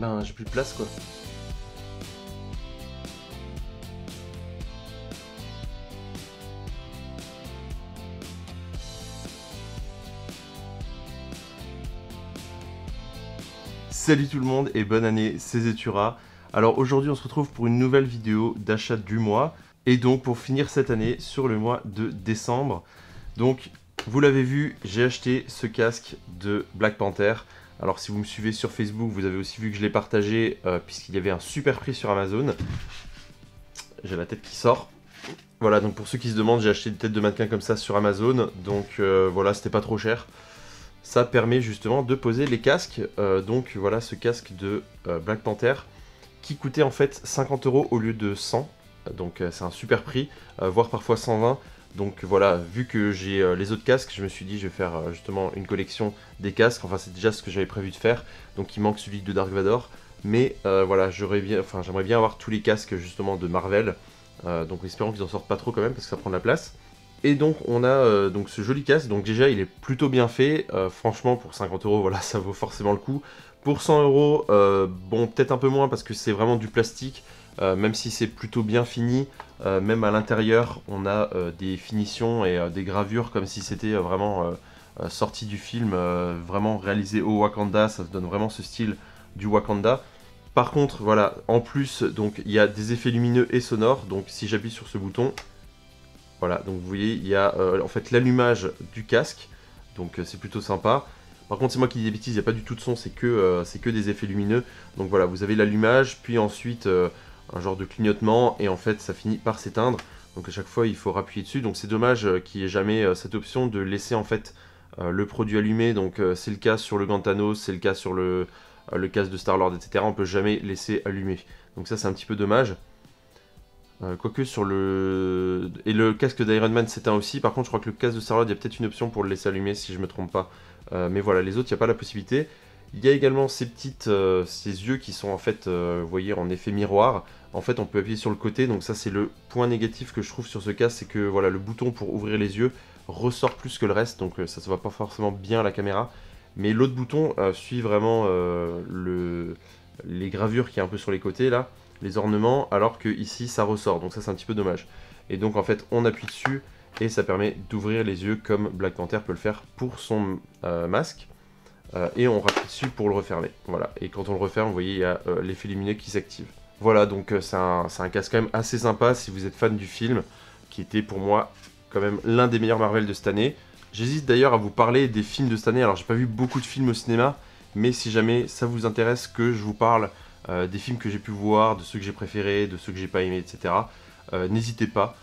ben j'ai plus de place quoi. Salut tout le monde et bonne année, c'est Zetura. Alors aujourd'hui on se retrouve pour une nouvelle vidéo d'achat du mois. Et donc pour finir cette année sur le mois de décembre. Donc vous l'avez vu, j'ai acheté ce casque de Black Panther. Alors si vous me suivez sur Facebook, vous avez aussi vu que je l'ai partagé puisqu'il y avait un super prix sur Amazon. J'ai la tête qui sort. Voilà, donc pour ceux qui se demandent, j'ai acheté une tête de mannequin comme ça sur Amazon. Donc voilà, c'était pas trop cher. Ça permet justement de poser les casques. Donc voilà ce casque de Black Panther qui coûtait en fait 50 € au lieu de 100. Donc c'est un super prix, voire parfois 120. Donc voilà, vu que j'ai les autres casques, je me suis dit je vais faire justement une collection des casques. Enfin c'est déjà ce que j'avais prévu de faire. Donc il manque celui de Dark Vador. Mais voilà, j'aimerais bien avoir tous les casques justement de Marvel. Donc espérons qu'ils en sortent pas trop quand même parce que ça prend de la place. Et donc on a donc ce joli casque, donc déjà il est plutôt bien fait, franchement pour 50 € voilà ça vaut forcément le coup. Pour 100 €, bon peut-être un peu moins parce que c'est vraiment du plastique, même si c'est plutôt bien fini, même à l'intérieur on a des finitions et des gravures comme si c'était vraiment sorti du film, vraiment réalisé au Wakanda, ça se donne vraiment ce style du Wakanda. Par contre voilà, en plus donc il y a des effets lumineux et sonores, donc si j'appuie sur ce bouton, voilà, donc vous voyez, il y a en fait l'allumage du casque, donc c'est plutôt sympa. Par contre, c'est moi qui dis des bêtises, il n'y a pas du tout de son, c'est que des effets lumineux. Donc voilà, vous avez l'allumage, puis ensuite un genre de clignotement, et en fait ça finit par s'éteindre. Donc à chaque fois, il faut appuyer dessus. Donc c'est dommage qu'il n'y ait jamais cette option de laisser en fait le produit allumé. Donc c'est le cas sur le gant Thanos, c'est le cas sur le casque de Star-Lord, etc. On peut jamais laisser allumer. Donc ça, c'est un petit peu dommage. Quoique sur le... Et le casque d'Iron Man s'éteint aussi. Par contre je crois que le casque de Star-Lord, il y a peut-être une option pour le laisser allumer si je me trompe pas. Mais voilà, les autres il n'y a pas la possibilité. Il y a également ces yeux qui sont en fait, vous voyez, en effet miroir. En fait on peut appuyer sur le côté, donc ça c'est le point négatif que je trouve sur ce casque. C'est que voilà, le bouton pour ouvrir les yeux ressort plus que le reste. Donc ça se voit pas forcément bien à la caméra. Mais l'autre bouton suit vraiment les gravures qui est un peu sur les côtés là, les ornements, alors que ici ça ressort, donc ça c'est un petit peu dommage. Et donc en fait on appuie dessus et ça permet d'ouvrir les yeux comme Black Panther peut le faire pour son masque, et on rappuie dessus pour le refermer, voilà. Et quand on le referme, vous voyez, il y a l'effet lumineux qui s'active. Voilà, donc c'est un casque quand même assez sympa si vous êtes fan du film, qui était pour moi quand même l'un des meilleurs Marvel de cette année. J'hésite d'ailleurs à vous parler des films de cette année. Alors j'ai pas vu beaucoup de films au cinéma, mais si jamais ça vous intéresse que je vous parle des films que j'ai pu voir, de ceux que j'ai préférés, de ceux que j'ai pas aimés, etc. N'hésitez pas.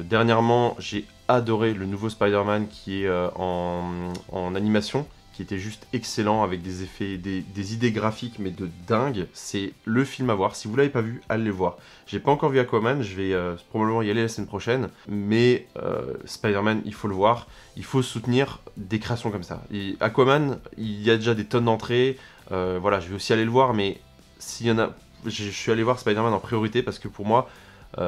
Dernièrement, j'ai adoré le nouveau Spider-Man qui est en animation, qui était juste excellent avec des effets, des idées graphiques mais de dingue. C'est le film à voir. Si vous l'avez pas vu, allez le voir. J'ai pas encore vu Aquaman, je vais probablement y aller la semaine prochaine, mais Spider-Man, il faut le voir. Il faut soutenir des créations comme ça. Et Aquaman, il y a déjà des tonnes d'entrées. Voilà, je vais aussi aller le voir, mais s'il y en a, je suis allé voir Spider-Man en priorité parce que pour moi,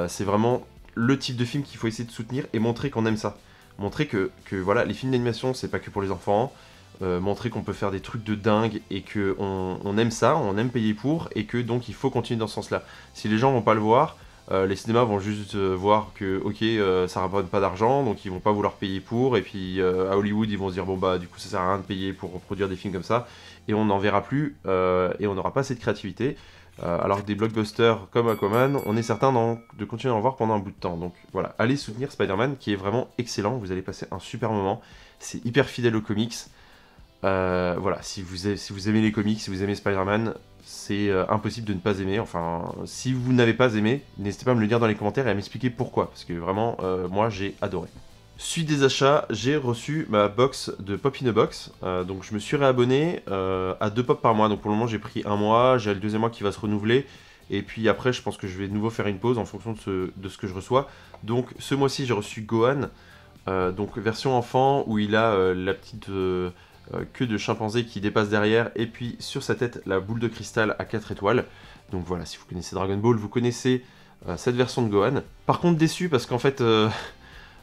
c'est vraiment le type de film qu'il faut essayer de soutenir et montrer qu'on aime ça. Montrer que voilà, les films d'animation, c'est pas que pour les enfants. Montrer qu'on peut faire des trucs de dingue et qu'on aime ça, on aime payer pour, et que donc il faut continuer dans ce sens-là. Si les gens vont pas le voir, les cinémas vont juste voir que ok, ça rapporte pas d'argent, donc ils vont pas vouloir payer pour, et puis à Hollywood ils vont se dire bon bah du coup ça sert à rien de payer pour reproduire des films comme ça, et on n'en verra plus, et on n'aura pas cette créativité. Alors que des blockbusters comme Aquaman, on est certain de continuer à en voir pendant un bout de temps. Donc voilà, allez soutenir Spider-Man qui est vraiment excellent, vous allez passer un super moment, c'est hyper fidèle aux comics. Voilà, si vous aimez les comics, si vous aimez Spider-Man, c'est impossible de ne pas aimer. Enfin, si vous n'avez pas aimé, n'hésitez pas à me le dire dans les commentaires et à m'expliquer pourquoi, parce que vraiment, moi j'ai adoré. Suite des achats, j'ai reçu ma box de Pop in a Box, donc je me suis réabonné à 2 pop par mois, donc pour le moment j'ai pris un mois, j'ai le deuxième mois qui va se renouveler, et puis après je pense que je vais de nouveau faire une pause en fonction de ce que je reçois. Donc ce mois-ci j'ai reçu Gohan, donc version enfant, où il a la petite queue de chimpanzé qui dépasse derrière, et puis sur sa tête la boule de cristal à 4 étoiles. Donc voilà, si vous connaissez Dragon Ball, vous connaissez cette version de Gohan. Par contre déçu parce qu'en fait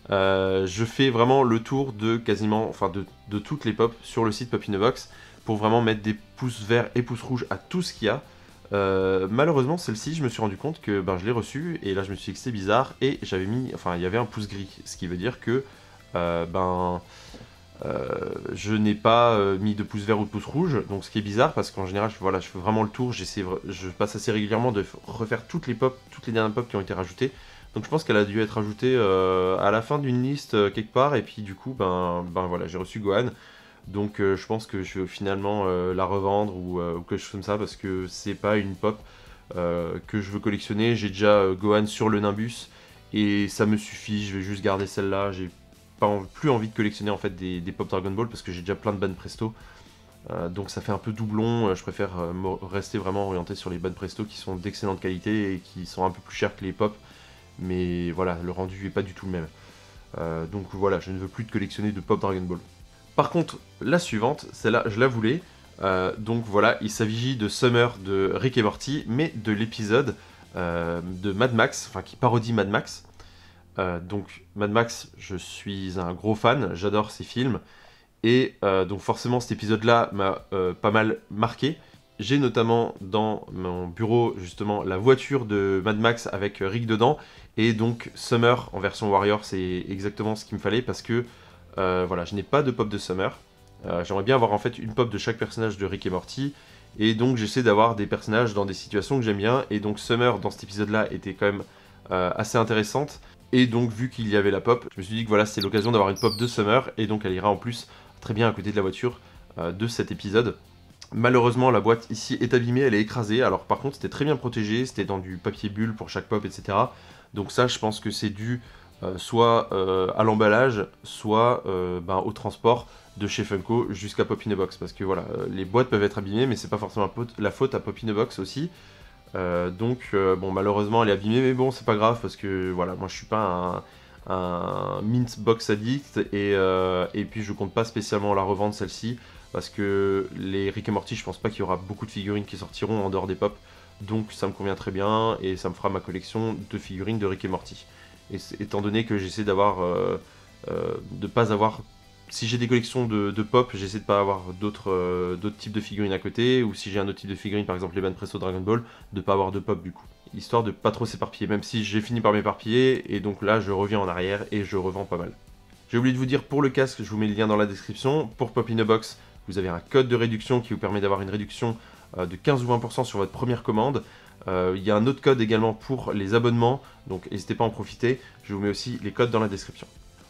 je fais vraiment le tour de quasiment, enfin de toutes les pop sur le site Pop in a Box pour vraiment mettre des pouces verts et pouces rouges à tout ce qu'il y a. Malheureusement, celle-ci, je me suis rendu compte que ben, je l'ai reçue, et là je me suis dit que c'était bizarre, et j'avais mis, enfin il y avait un pouce gris, ce qui veut dire que ben, je n'ai pas mis de pouce vert ou de pouce rouge, donc ce qui est bizarre parce qu'en général, voilà, je fais vraiment le tour, je passe assez régulièrement de refaire toutes les dernières pop qui ont été rajoutées. Donc je pense qu'elle a dû être ajoutée à la fin d'une liste quelque part, et puis du coup, ben voilà, j'ai reçu Gohan. Donc je pense que je vais finalement la revendre ou quelque chose comme ça, parce que c'est pas une pop que je veux collectionner. J'ai déjà Gohan sur le Nimbus, et ça me suffit, je vais juste garder celle-là. J'ai plus envie de collectionner en fait des pop Dragon Ball, parce que j'ai déjà plein de bandes presto. Donc ça fait un peu doublon, je préfère rester vraiment orienté sur les bandes presto qui sont d'excellente qualité et qui sont un peu plus chères que les pop. Mais voilà, le rendu est pas du tout le même. Donc voilà, je ne veux plus de collectionner de pop Dragon Ball. Par contre, la suivante, celle-là, je la voulais. Donc voilà, il s'agit de Summer de Rick et Morty, mais de l'épisode de Mad Max, enfin qui parodie Mad Max. Donc Mad Max, je suis un gros fan, j'adore ces films. Et donc forcément cet épisode-là m'a pas mal marqué. J'ai notamment dans mon bureau justement la voiture de Mad Max avec Rick dedans. Et donc Summer en version Warrior, c'est exactement ce qu'il me fallait, parce que voilà, je n'ai pas de pop de Summer. J'aimerais bien avoir en fait une pop de chaque personnage de Rick et Morty. Et donc j'essaie d'avoir des personnages dans des situations que j'aime bien. Et donc Summer dans cet épisode-là était quand même assez intéressante. Et donc vu qu'il y avait la pop, je me suis dit que voilà, c'était l'occasion d'avoir une pop de Summer. Et donc elle ira en plus très bien à côté de la voiture de cet épisode. Malheureusement, la boîte ici est abîmée, elle est écrasée. Alors par contre, c'était très bien protégé, c'était dans du papier bulle pour chaque pop, etc. Donc ça, je pense que c'est dû soit à l'emballage, soit au transport de chez Funko jusqu'à Pop in a Box. Parce que voilà, les boîtes peuvent être abîmées, mais c'est pas forcément la faute à Pop in a Box aussi. Bon, malheureusement, elle est abîmée, mais bon, c'est pas grave, parce que voilà, moi je suis pas un mint box addict, et puis je compte pas spécialement la revendre celle-ci, parce que les Rick et Morty, je pense pas qu'il y aura beaucoup de figurines qui sortiront en dehors des pop, donc ça me convient très bien, et ça me fera ma collection de figurines de Rick et Morty. Et étant donné que j'essaie d'avoir, de pas avoir, si j'ai des collections de pop, j'essaie de pas avoir d'autres types de figurines à côté, ou si j'ai un autre type de figurine, par exemple les bandes presto Dragon Ball, de pas avoir de pop du coup. Histoire de pas trop s'éparpiller, même si j'ai fini par m'éparpiller, et donc là je reviens en arrière et je revends pas mal. J'ai oublié de vous dire, pour le casque, je vous mets le lien dans la description. Pour Pop in a Box, vous avez un code de réduction qui vous permet d'avoir une réduction de 15 ou 20% sur votre première commande. Il y a un autre code également pour les abonnements, donc n'hésitez pas à en profiter. Je vous mets aussi les codes dans la description.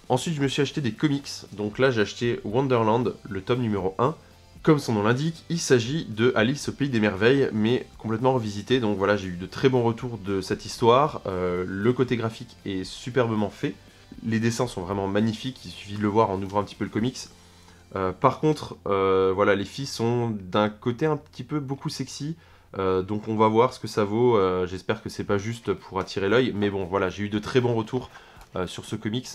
Ensuite, je me suis acheté des comics. Donc là, j'ai acheté Wonderland, le tome numéro 1. Comme son nom l'indique, il s'agit de Alice au Pays des Merveilles, mais complètement revisité. Donc voilà, j'ai eu de très bons retours de cette histoire. Le côté graphique est superbement fait. Les dessins sont vraiment magnifiques, il suffit de le voir en ouvrant un petit peu le comics. Par contre, voilà, les filles sont d'un côté un petit peu beaucoup sexy. Donc on va voir ce que ça vaut. J'espère que c'est pas juste pour attirer l'œil. Mais bon, voilà, j'ai eu de très bons retours sur ce comics.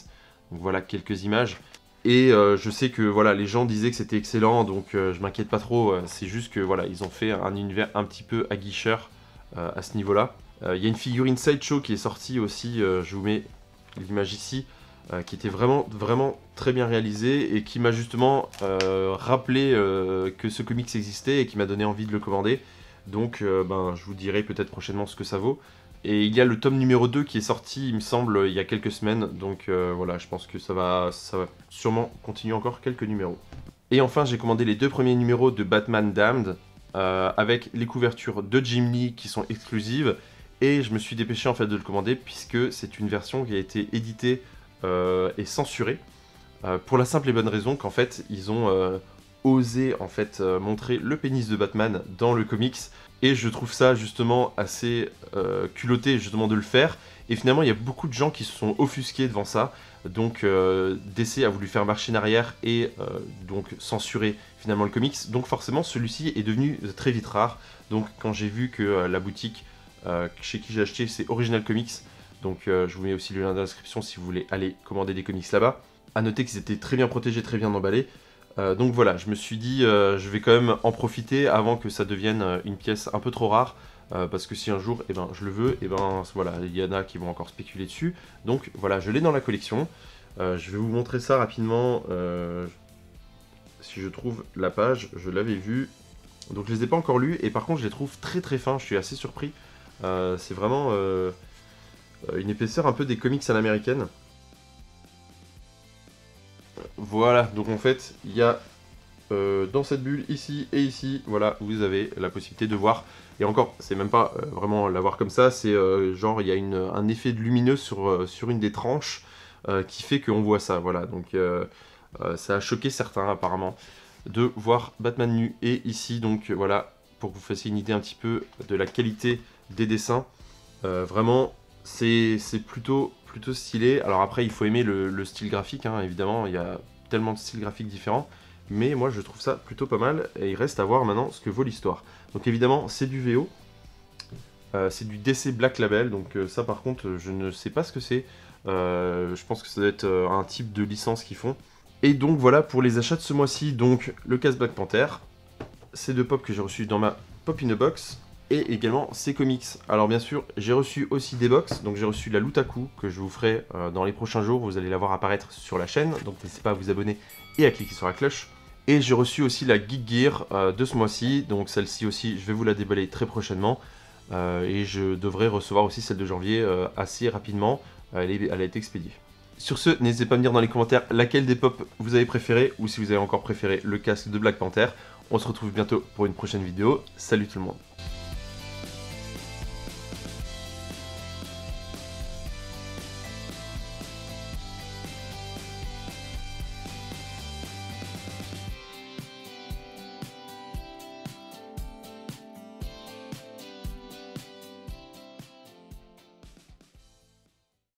Donc voilà quelques images. Et je sais que voilà, les gens disaient que c'était excellent, donc je m'inquiète pas trop. C'est juste que voilà, ils ont fait un univers un petit peu aguicheur à ce niveau-là. Il y a une figurine Sideshow qui est sortie aussi, je vous mets l'image ici, qui était vraiment très bien réalisée et qui m'a justement rappelé que ce comics existait et qui m'a donné envie de le commander. Donc je vous dirai peut-être prochainement ce que ça vaut. Et il y a le tome numéro 2 qui est sorti, il me semble, il y a quelques semaines. Donc voilà, je pense que ça va sûrement continuer encore quelques numéros. Et enfin, j'ai commandé les 2 premiers numéros de Batman Damned, avec les couvertures de Jim Lee qui sont exclusives. Et je me suis dépêché en fait de le commander, puisque c'est une version qui a été éditée et censurée. Pour la simple et bonne raison qu'en fait, ils ont osé en fait montrer le pénis de Batman dans le comics. Et je trouve ça justement assez culotté justement de le faire. Et finalement, il y a beaucoup de gens qui se sont offusqués devant ça. Donc DC a voulu faire marche en arrière et donc censurer finalement le comics. Donc forcément, celui-ci est devenu très vite rare. Donc quand j'ai vu que la boutique chez qui j'ai acheté, c'est Original Comics. Donc je vous mets aussi le lien dans la description si vous voulez aller commander des comics là-bas. A noter qu'ils étaient très bien protégés, très bien emballés. Donc voilà, je me suis dit, je vais quand même en profiter avant que ça devienne une pièce un peu trop rare, parce que si un jour je le veux, voilà, il y en a qui vont encore spéculer dessus. Donc voilà, je l'ai dans la collection. Je vais vous montrer ça rapidement. Si je trouve la page, je l'avais vue. Donc je les ai pas encore lus, et par contre je les trouve très très fins, je suis assez surpris. C'est vraiment une épaisseur un peu des comics à l'américaine. Voilà, donc en fait, il y a dans cette bulle, ici et ici, voilà, vous avez la possibilité de voir. Et encore, c'est même pas vraiment la voir comme ça, c'est genre, il y a un effet de lumineux sur une des tranches qui fait qu'on voit ça, voilà. Donc ça a choqué certains apparemment de voir Batman nu. Et ici, donc voilà, pour que vous fassiez une idée un petit peu de la qualité des dessins, vraiment, c'est plutôt stylé. Alors après, il faut aimer le style graphique, hein, évidemment, il y a tellement de styles graphiques différents. Mais moi, je trouve ça plutôt pas mal, et il reste à voir maintenant ce que vaut l'histoire. Donc évidemment, c'est du VO, c'est du DC Black Label, donc ça par contre, je ne sais pas ce que c'est. Je pense que ça doit être un type de licence qu'ils font. Et donc voilà pour les achats de ce mois-ci, donc le casque Black Panther, ces deux pops que j'ai reçus dans ma Pop in a Box, et également ces comics. Alors bien sûr, j'ai reçu aussi des box, donc j'ai reçu la Lutaku, que je vous ferai dans les prochains jours, vous allez la voir apparaître sur la chaîne, donc n'hésitez pas à vous abonner et à cliquer sur la cloche. Et j'ai reçu aussi la Geek Gear de ce mois-ci, donc celle-ci aussi, je vais vous la déballer très prochainement. Et je devrais recevoir aussi celle de janvier assez rapidement, elle a été expédiée. Sur ce, n'hésitez pas à me dire dans les commentaires laquelle des pop vous avez préféré, ou si vous avez encore préféré le casque de Black Panther. On se retrouve bientôt pour une prochaine vidéo. Salut tout le monde.